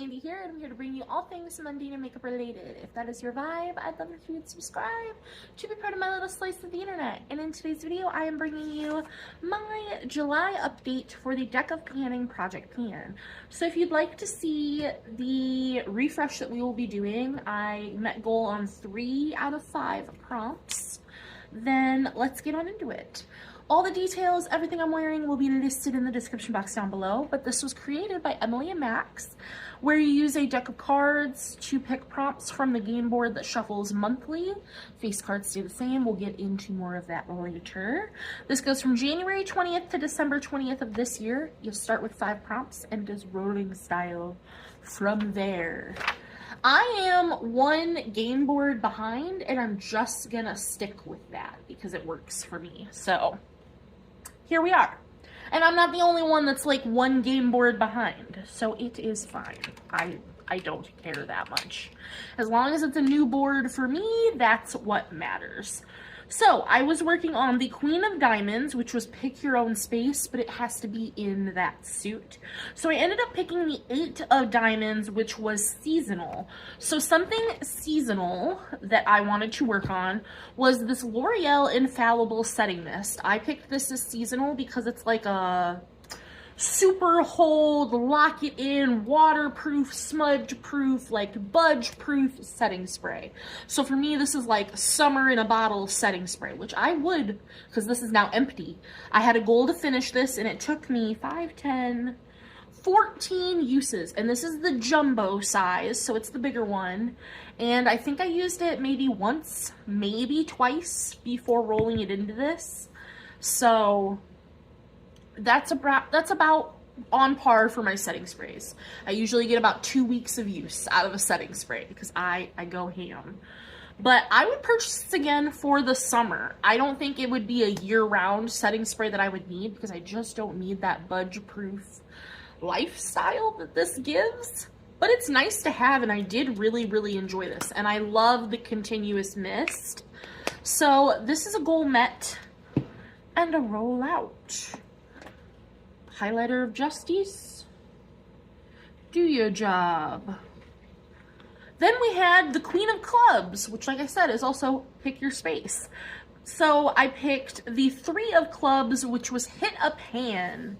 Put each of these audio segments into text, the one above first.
Andy here, and I'm here to bring you all things mundane and makeup related. If that is your vibe, I'd love if you would subscribe to be part of my little slice of the internet. And in today's video, I am bringing you my July update for the Deck of Panning Project Pan. So if you'd like to see the refresh that we will be doing, I met goal on 3 out of 5 prompts. Then let's get on into it. All the details, everything I'm wearing will be listed in the description box down below, but this was created by Emily and Max, where you use a deck of cards to pick prompts from the game board that shuffles monthly. Face cards stay the same. We'll get into more of that later. This goes from January 20th to December 20th of this year. You'll start with 5 prompts and it is rolling style from there. I am 1 game board behind, and I'm just gonna stick with that because it works for me. So here we are. And I'm not the only one that's like 1 game board behind, so it is fine. I don't care that much. As long as it's a new board for me, that's what matters. So I was working on the Queen of Diamonds, which was pick your own space, but it has to be in that suit. So I ended up picking the 8 of Diamonds, which was seasonal. So something seasonal that I wanted to work on was this L'Oreal Infallible Setting Mist. I picked this as seasonal because it's like a super hold, lock it in, waterproof, smudge proof, like budge proof setting spray. So for me, this is like summer in a bottle setting spray, which I would, because this is now empty. I had a goal to finish this and it took me 5, 10, 14 uses, and this is the jumbo size, so it's the bigger one. And I think I used it maybe once, maybe twice before rolling it into this. So that's about on par for my setting sprays. I usually get about 2 weeks of use out of a setting spray because I go ham. But I would purchase this again for the summer. I don't think it would be a year-round setting spray that I would need because I just don't need that budge-proof lifestyle that this gives. But it's nice to have, and I did really enjoy this. And I love the continuous mist. So this is a goal met and a roll out. Highlighter of Justice, do your job. Then we had the Queen of Clubs, which, like I said, is also pick your space. So I picked the 3 of Clubs, which was hit a pan.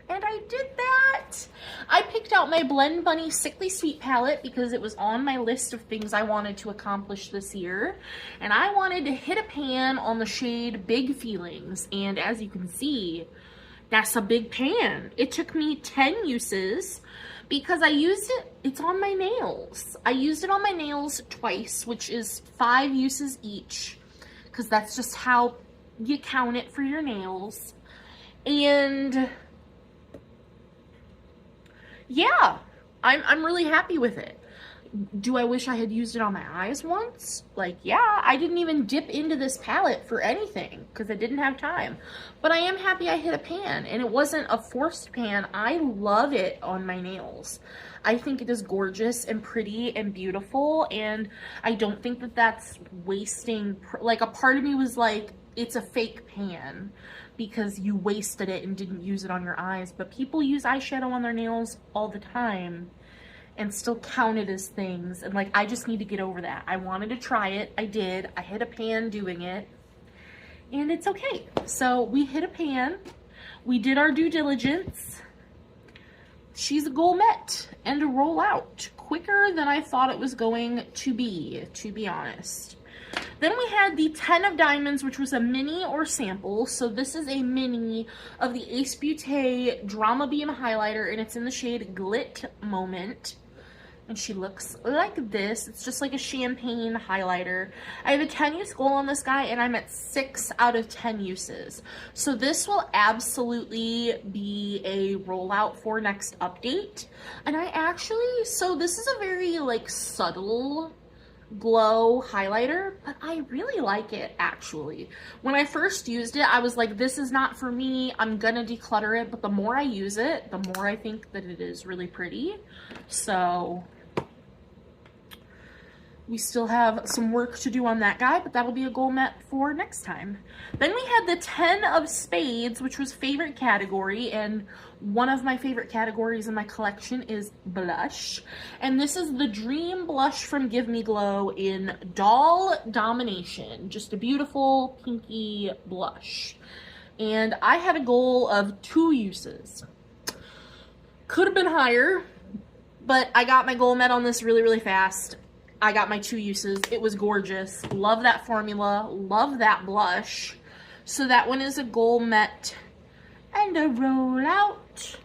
And I did that. I picked out my Blend Bunny Sickly Sweet palette because it was on my list of things I wanted to accomplish this year. And I wanted to hit a pan on the shade Big Feelings. And as you can see, that's a big pan. It took me 10 uses because I used it, it's on my nails. I used it on my nails twice, which is 5 uses each, because that's just how you count it for your nails. And yeah, I'm really happy with it. Do I wish I had used it on my eyes once? Like, yeah, I didn't even dip into this palette for anything because I didn't have time. But I am happy I hit a pan, and it wasn't a forced pan. I love it on my nails. I think it is gorgeous and pretty and beautiful, and I don't think that that's wasting. Like, a part of me was like, it's a fake pan because you wasted it and didn't use it on your eyes. But people use eyeshadow on their nails all the time and still count it as things, and like, I just need to get over that. I wanted to try it. I did. I hit a pan doing it, and it's okay. So we hit a pan. We did our due diligence. She's a goal met and a roll out quicker than I thought it was going to be honest. Then we had the 10 of Diamonds, which was a mini or sample. So this is a mini of the Ace Beauté Drama Beam highlighter, and it's in the shade Glit Moment. And she looks like this. It's just like a champagne highlighter. I have a 10 use goal on this guy, and I'm at 6 out of 10 uses. So this will absolutely be a rollout for next update. And I actually, so this is a very like subtle glow highlighter, but I really like it actually. When I first used it, I was like, this is not for me, I'm gonna declutter it, but the more I use it, the more I think that it is really pretty. So we still have some work to do on that guy, but that'll be a goal met for next time. Then we had the 10 of spades, which was favorite category, and one of my favorite categories in my collection is blush. And this is the Dream Blush from Give Me Glow in Doll Domination. Just a beautiful pinky blush. And I had a goal of 2 uses. Could have been higher, but I got my goal met on this really, really fast. I got my 2 uses. It was gorgeous. Love that formula. Love that blush. So that one is a goal met and a rollout.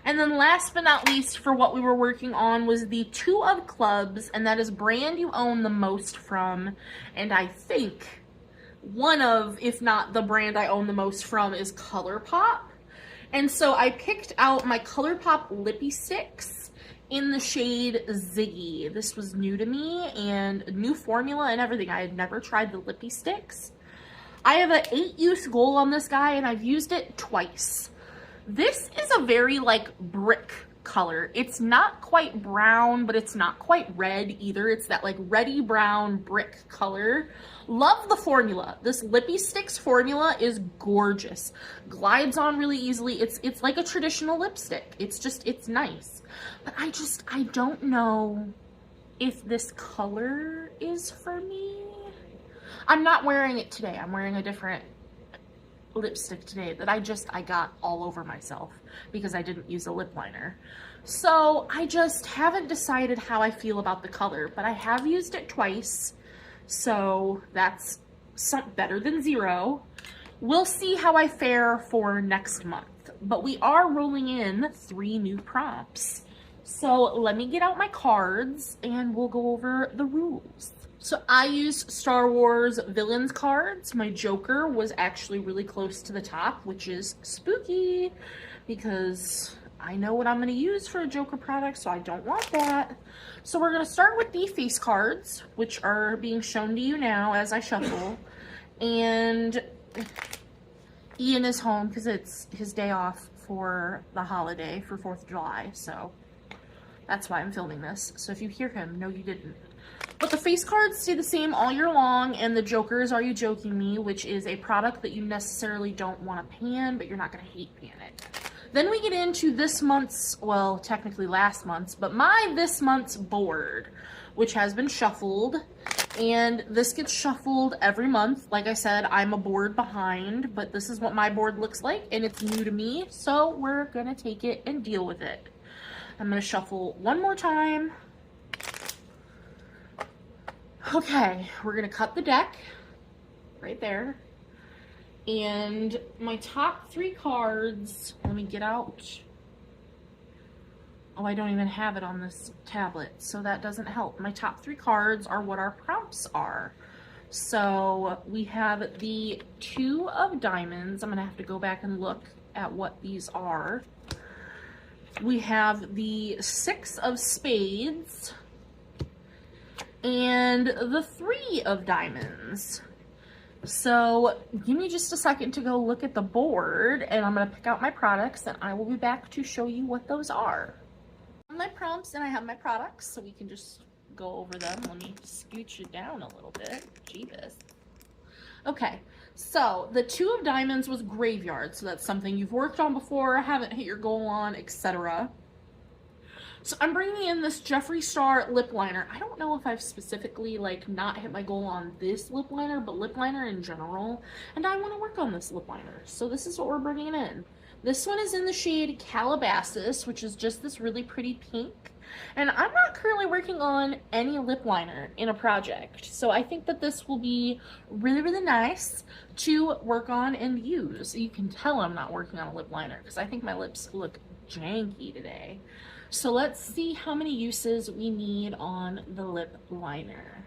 And then last but not least for what we were working on was the 2 of clubs, and that is brand you own the most from. And I think one of, if not the brand I own the most from, is ColourPop. And so I picked out my ColourPop lippy sticks in the shade Ziggy. This was new to me and new formula and everything. I had never tried the lippy sticks. I have an 8 use goal on this guy and I've used it twice. This is a very like brick color. It's not quite brown, but it's not quite red either. It's that like reddy brown brick color. Love the formula. This lippy sticks formula is gorgeous. Glides on really easily. It's like a traditional lipstick. It's nice. But I don't know if this color is for me. I'm not wearing it today. I'm wearing a different lipstick today that I got all over myself because I didn't use a lip liner. So I just haven't decided how I feel about the color, but I have used it twice. So that's better than 0. We'll see how I fare for next month. But we are rolling in 3 new prompts. So let me get out my cards and we'll go over the rules. So I used Star Wars Villains cards. My Joker was actually really close to the top, which is spooky because I know what I'm going to use for a Joker product, so I don't want that. So we're going to start with the face cards, which are being shown to you now as I shuffle. And Ian is home because it's his day off for the holiday for 4th of July, so that's why I'm filming this. So if you hear him, no you didn't. But the face cards stay the same all year long, and the Joker's Are You Joking Me, which is a product that you necessarily don't want to pan, but you're not going to hate pan it. Then we get into this month's, well, technically last month's, but this month's board, which has been shuffled, and this gets shuffled every month. Like I said, I'm a board behind, but this is what my board looks like, and it's new to me, so we're going to take it and deal with it. I'm going to shuffle one more time. Okay, we're going to cut the deck right there. And my top 3 cards, let me get out. Oh, I don't even have it on this tablet, so that doesn't help. My top 3 cards are what our prompts are. So we have the 2 of diamonds. I'm going to have to go back and look at what these are. We have the 6 of spades and the 3 of diamonds. So give me just a second to go look at the board, and I'm going to pick out my products, and I will be back to show you what those are. My prompts, and I have my products, so we can just go over them. Let me scooch it down a little bit. Jeebus. Okay, so the 2 of diamonds was graveyard, so that's something you've worked on before, haven't hit your goal on, etc. So I'm bringing in this Jeffree Star lip liner. I don't know if I've specifically like not hit my goal on this lip liner, but lip liner in general. And I want to work on this lip liner. So this is what we're bringing in. This one is in the shade Calabasas, which is just this really pretty pink. And I'm not currently working on any lip liner in a project. So I think that this will be really, really nice to work on and use. You can tell I'm not working on a lip liner because I think my lips look janky today. So let's see how many uses we need on the lip liner.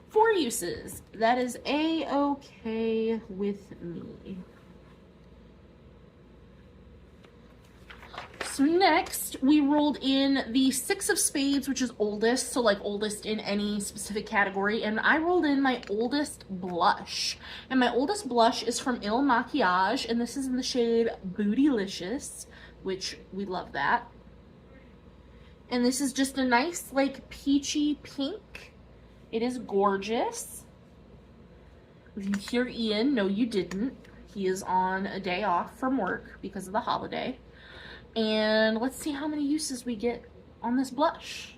4 uses. That is a-okay with me. So next, we rolled in the 6 of spades, which is oldest, so like oldest in any specific category, and I rolled in my oldest blush. And my oldest blush is from Il Makiage, and this is in the shade Bootylicious, which we love that. And this is just a nice, like, peachy pink. It is gorgeous. If you hear Ian, no you didn't. He is on a day off from work because of the holiday. And let's see how many uses we get on this blush.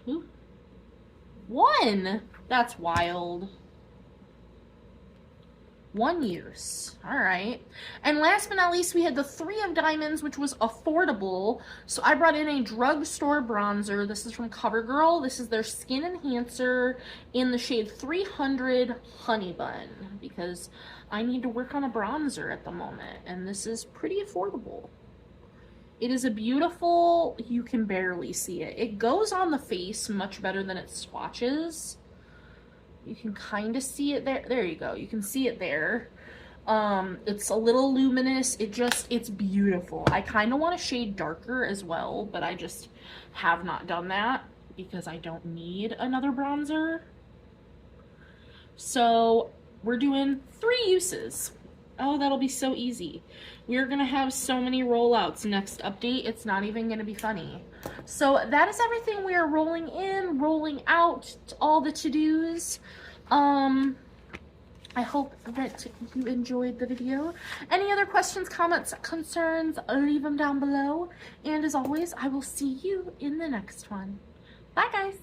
Ooh. One! That's wild. One use. Alright. And last but not least, we had the 3 of Diamonds, which was affordable. So I brought in a drugstore bronzer. This is from Covergirl. This is their Skin Enhancer in the shade 300 Honey Bun. Because I need to work on a bronzer at the moment. And this is pretty affordable. It is a beautiful, you can barely see it. It goes on the face much better than it swatches. You can kind of see it there. There you go. You can see it there. It's a little luminous. It's beautiful. I kind of want a shade darker as well, but I just have not done that because I don't need another bronzer. So we're doing 3 uses. Oh, that'll be so easy. We're going to have so many rollouts next update. It's not even going to be funny. So that is everything we are rolling in, rolling out, all the to-dos. I hope that you enjoyed the video. Any other questions, comments, concerns, leave them down below. And as always, I will see you in the next one. Bye, guys.